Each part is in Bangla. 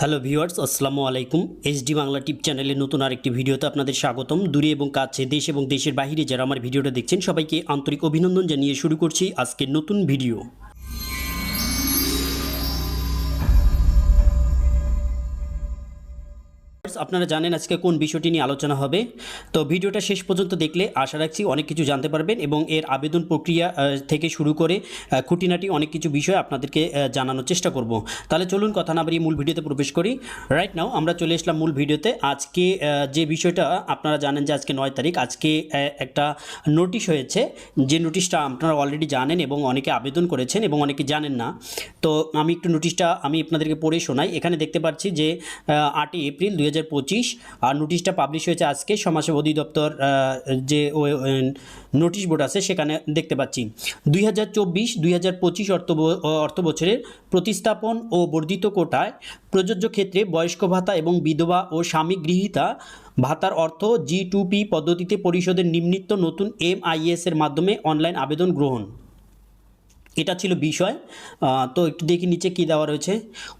হ্যালো ভিউয়ার্স, আসসালামু আলাইকুম। এইচডি বাংলা টিপ চ্যানেলে নতুন আরেকটি ভিডিওতে আপনাদের স্বাগতম। দূরে এবং কাছে, দেশ এবং দেশের বাইরে যারা আমার ভিডিওটা দেখছেন সবাইকে আন্তরিক অভিনন্দন জানিয়ে শুরু করছি আজকের নতুন ভিডিও। আপনারা জানেন আজকে কোন বিষয়টি নিয়ে আলোচনা হবে, তো ভিডিওটা শেষ পর্যন্ত দেখলে আশা রাখছি অনেক কিছু জানতে পারবেন এবং এর আবেদন প্রক্রিয়া থেকে শুরু করে খুঁটিনাটি অনেক কিছু বিষয় আপনাদেরকে জানানোর চেষ্টা করব। তাহলে চলুন কথা না বাড়িয়ে মূল ভিডিওতে প্রবেশ করি। রাইট নাও আমরা চলে আসলাম মূল ভিডিওতে। আজকে যে বিষয়টা আপনারা জানেন যে আজকে 9 তারিখ, আজকে একটা নোটিশ হয়েছে, যে নোটিশটা আপনারা অলরেডি জানেন এবং অনেকে আবেদন করেছেন এবং অনেকে জানেন না। তো আমি একটু নোটিশটা আপনাদেরকে পড়ে শোনাই। এখানে দেখতে পাচ্ছি যে 8 এপ্রিল 2025 আর নোটিশটা পাবলিশ হয়েছে আজকে সমাজসেবা অধিদপ্তর যে নোটিশ বোর্ড আছে সেখানে দেখতে পাচ্ছি 2024-2025 অর্থ বছরের প্রতিস্থাপন ও বর্ধিত কোটায় প্রযোজ্য ক্ষেত্রে বয়স্ক ভাতা এবং বিধবা ও স্বামী গৃহীতা ভাতার অর্থ G2P পদ্ধতিতে পরিশোধের নিম্নিত নতুন MIS এর মাধ্যমে অনলাইন আবেদন গ্রহণ। এটা ছিল বিষয়। তো একটু দেখি নিচে কী দেওয়া রয়েছে।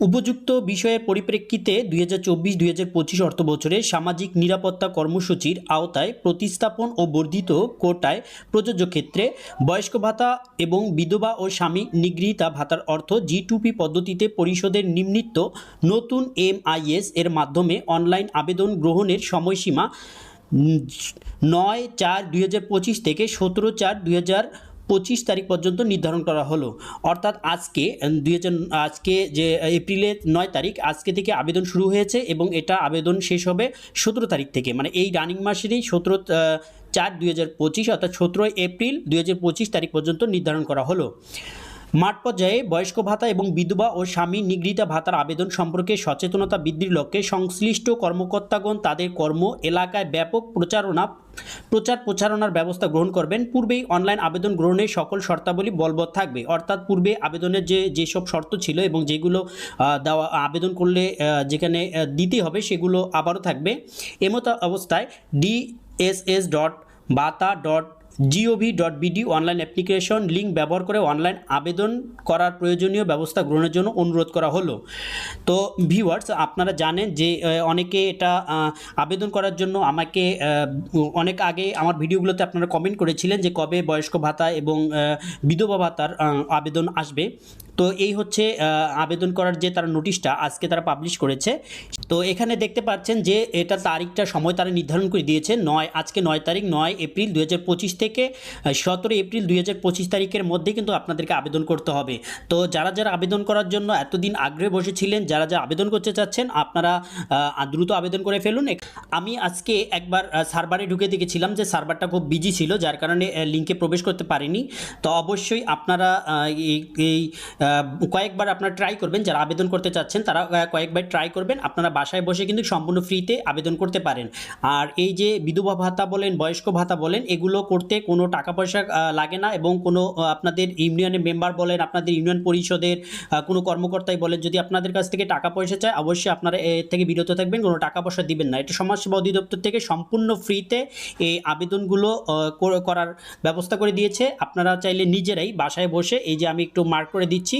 উপযুক্ত বিষয়ের পরিপ্রেক্ষিতে 2024-2025 অর্থ বছরে সামাজিক নিরাপত্তা কর্মসূচির আওতায় প্রতিস্থাপন ও বর্ধিত কোটায় প্রযোজ্য ক্ষেত্রে বয়স্ক ভাতা এবং বিধবা ও স্বামী নিগৃহীতা ভাতার অর্থ G2P পদ্ধতিতে পরিশোধের নিম্নিত নতুন MIS এর মাধ্যমে অনলাইন আবেদন গ্রহণের সময়সীমা 9/4/2025 থেকে 17/4/2025 তারিখ পর্যন্ত নির্ধারণ করা হলো। অর্থাৎ আজকে আজকে যে এপ্রিলের 9 তারিখ, আজকে থেকে আবেদন শুরু হয়েছে এবং এটা আবেদন শেষ হবে 17 তারিখ থেকে, মানে এই রানিং মাসেরই 17/4/2025 অর্থাৎ 17 এপ্রিল 2025 তারিখ পর্যন্ত নির্ধারণ করা হলো। মাঠ পর্যায়ে বয়স্ক ভাতা এবং বিধবা ও স্বামী নিগৃহীতা ভাতার আবেদন সম্পর্কে সচেতনতা বৃদ্ধির লক্ষ্যে সংশ্লিষ্ট কর্মকর্তাগণ তাদের কর্ম এলাকায় ব্যাপক প্রচারণার ব্যবস্থা গ্রহণ করবেন। পূর্বেই অনলাইন আবেদন গ্রহণের সকল শর্তাবলী বলবৎ থাকবে। অর্থাৎ পূর্বে আবেদনের যেসব শর্ত ছিল এবং যেগুলো আবেদন করলে যেখানে দিতে হবে সেগুলো আবারও থাকবে। এমতো অবস্থায় dss.bata.gov.bd অনলাইন অ্যাপ্লিকেশন লিঙ্ক ব্যবহার করে অনলাইন আবেদন করার প্রয়োজনীয় ব্যবস্থা গ্রহণের জন্য অনুরোধ করা হলো। তো ভিউয়ার্স, আপনারা জানেন যে অনেকে এটা আবেদন করার জন্য আমাকে অনেক আগে আমার ভিডিওগুলোতে আপনারা কমেন্ট করেছিলেন যে কবে বয়স্ক ভাতা এবং বিধবা ভাতার আবেদন আসবে। তো এই হচ্ছে আবেদন করার যে তারা নোটিশটা আজকে তারা পাবলিশ করেছে। তো এখানে দেখতে পাচ্ছেন যে এটা তারিখটা সময় তারা নির্ধারণ করে দিয়েছে। আজকে 9 তারিখ, 9 এপ্রিল 2025 থেকে 17 এপ্রিল 2025 তারিখের মধ্যে কিন্তু আপনাদেরকে আবেদন করতে হবে। তো যারা আবেদন করার জন্য এতদিন আগ্রহে বসেছিলেন, যারা আবেদন করতে চাচ্ছেন, আপনারা দ্রুত আবেদন করে ফেলুন। আমি আজকে একবার সার্ভারে ঢুকে দেখেছিলাম যে সার্ভারটা খুব বিজি ছিল, যার কারণে লিঙ্কে প্রবেশ করতে পারিনি। তো অবশ্যই আপনারা এই কয়েকবার আপনারা ট্রাই করবেন, যারা আবেদন করতে চাচ্ছেন তারা কয়েকবার ট্রাই করবেন। আপনারা বাসায় বসে কিন্তু সম্পূর্ণ ফ্রিতে আবেদন করতে পারেন। আর এই যে বিধবা ভাতা বলেন, বয়স্ক ভাতা বলেন, এগুলো করতে কোনো টাকা পয়সা লাগে না এবং কোনো আপনাদের ইউনিয়নের মেম্বার বলেন, আপনাদের ইউনিয়ন পরিষদের কোনো কর্মকর্তাই বলেন, যদি আপনাদের কাছ থেকে টাকা পয়সা চায় অবশ্যই আপনারা এর থেকে বিরত থাকবেন, কোনো টাকা পয়সা দিবেন না। এটা সমাজসেবা অধিদপ্তর থেকে সম্পূর্ণ ফ্রিতে এই আবেদনগুলো করার ব্যবস্থা করে দিয়েছে। আপনারা চাইলে নিজেরাই বাসায় বসে, এই যে আমি একটু মার্ক করে দিচ্ছি,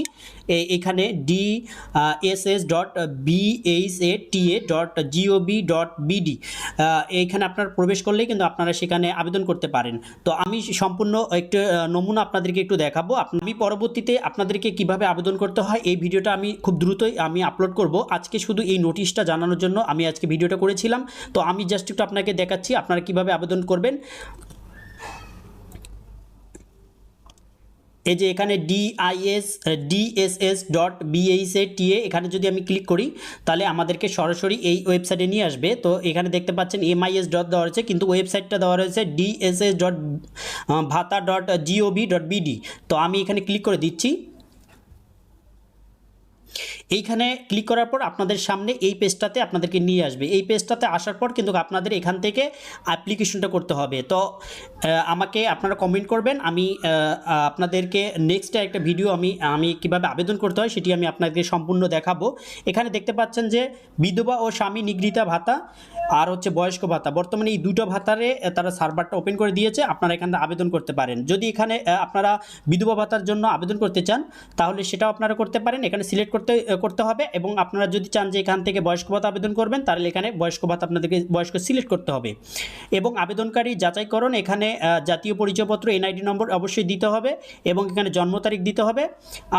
এখানে dss.bhata.gov.bd এইখানে আপনারা প্রবেশ করলেই কিন্তু আপনারা সেখানে আবেদন করতে পারেন। তো আমি সম্পূর্ণ একটু নমুনা আপনাদেরকে একটু দেখাবো। আমি পরবর্তীতে আপনাদেরকে কিভাবে আবেদন করতে হয় এই ভিডিওটা আমি খুব দ্রুতই আমি আপলোড করব। আজকে শুধু এই নোটিশটা জানানোর জন্য আমি আজকে ভিডিওটা করেছিলাম। তো আমি জাস্ট একটু আপনাকে দেখাচ্ছি আপনারা কিভাবে আবেদন করবেন। এই যে এখানে dss.bhata এখানে যদি আমি ক্লিক করি তাহলে আমাদেরকে সরাসরি এই ওয়েবসাইটে নিয়ে আসবে। তো এখানে দেখতে পাচ্ছেন MIS দেওয়া রয়েছে, কিন্তু ওয়েবসাইটটা দেওয়া রয়েছে dss.bhata.gov.bd। তো আমি এখানে ক্লিক করে দিচ্ছি। এইখানে ক্লিক করার পর আপনাদের সামনে এই পেজটাতে আপনাদেরকে নিয়ে আসবে। এই পেজটাতে আসার পর কিন্তু আপনাদের এখান থেকে অ্যাপ্লিকেশনটা করতে হবে। তো আমাকে আপনারা কমেন্ট করবেন, আমি আপনাদেরকে নেক্সটে একটা ভিডিও আমি কীভাবে আবেদন করতে হয় সেটি আমি আপনাদেরকে সম্পূর্ণ দেখাবো। এখানে দেখতে পাচ্ছেন যে বিধবা ও স্বামী নিগৃহীতা ভাতা আর হচ্ছে বয়স্ক ভাতা, বর্তমানে এই দুটো ভাতারে তারা সার্ভারটা ওপেন করে দিয়েছে, আপনারা এখানে আবেদন করতে পারেন। যদি এখানে আপনারা বিধবা ভাতার জন্য আবেদন করতে চান তাহলে সেটাও আপনারা করতে পারেন। এখানে সিলেক্ট করতে হবে এবং আপনারা যদি চান যে এখান থেকে বয়স্ক ভাতা আবেদন করবেন তাহলে এখানে বয়স্ক ভাতা আপনাদেরকে বয়স্ক সিলেক্ট করতে হবে এবং আবেদনকারী যাচাইকরণ এখানে জাতীয় পরিচয়পত্র এনআইডি নম্বর অবশ্যই দিতে হবে এবং এখানে জন্ম তারিখ দিতে হবে।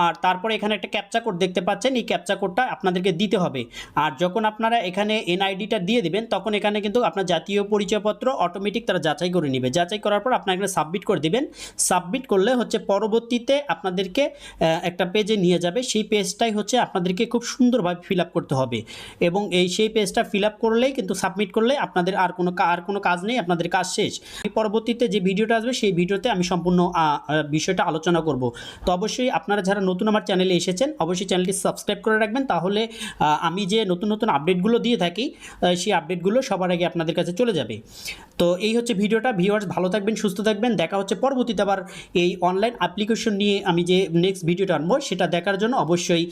আর তারপরে এখানে একটা ক্যাপচা কোড দেখতে পাচ্ছেন, এই ক্যাপচা কোডটা আপনাদেরকে দিতে হবে। আর যখন আপনারা এখানে এনআইডিটা দিয়ে দেবেন তখন এখানে কিন্তু আপনার জাতীয় পরিচয়পত্র অটোমেটিক তারা যাচাই করে নেবে। যাচাই করার পর আপনারা এখানে সাবমিট করে দেবেন। সাবমিট করলে হচ্ছে পরবর্তীতে আপনাদেরকে একটা পেজে নিয়ে যাবে, সেই পেজটাই হচ্ছে আপনাদেরকে খুব সুন্দরভাবে ফিল আপ করতে হবে এবং সেই পেজটা ফিল আপ করলেই কিন্তু সাবমিট করলে আপনাদের আর কোনো কাজ নেই, আপনাদের কাজ শেষ। পরবর্তীতে যে ভিডিওটা আসবে সেই ভিডিওতে আমি সম্পূর্ণ বিষয়টা আলোচনা করব। তো অবশ্যই আপনারা যারা নতুন আমার চ্যানেলে এসেছেন অবশ্যই চ্যানেলটি সাবস্ক্রাইব করে রাখবেন, তাহলে আমি যে নতুন নতুন আপডেটগুলো দিয়ে থাকি সেই আপডেটগুলো সবার আগে আপনাদের কাছে চলে যাবে। তো এই হচ্ছে ভিডিওটা। ভিউয়ার্স ভালো থাকবেন, সুস্থ থাকবেন, দেখা হচ্ছে পরবর্তীতে আবার এই অনলাইন অ্যাপ্লিকেশন নিয়ে আমি যে নেক্সট ভিডিওটা আনবো সেটা দেখার জন্য অবশ্যই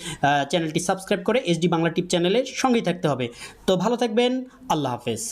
চ্যানেলটি সাবস্ক্রাইব করে এসডি বাংলা টিপ চ্যানেলের সঙ্গেই থাকতে হবে। তো ভালো থাকবেন, আল্লাহ হাফেজ।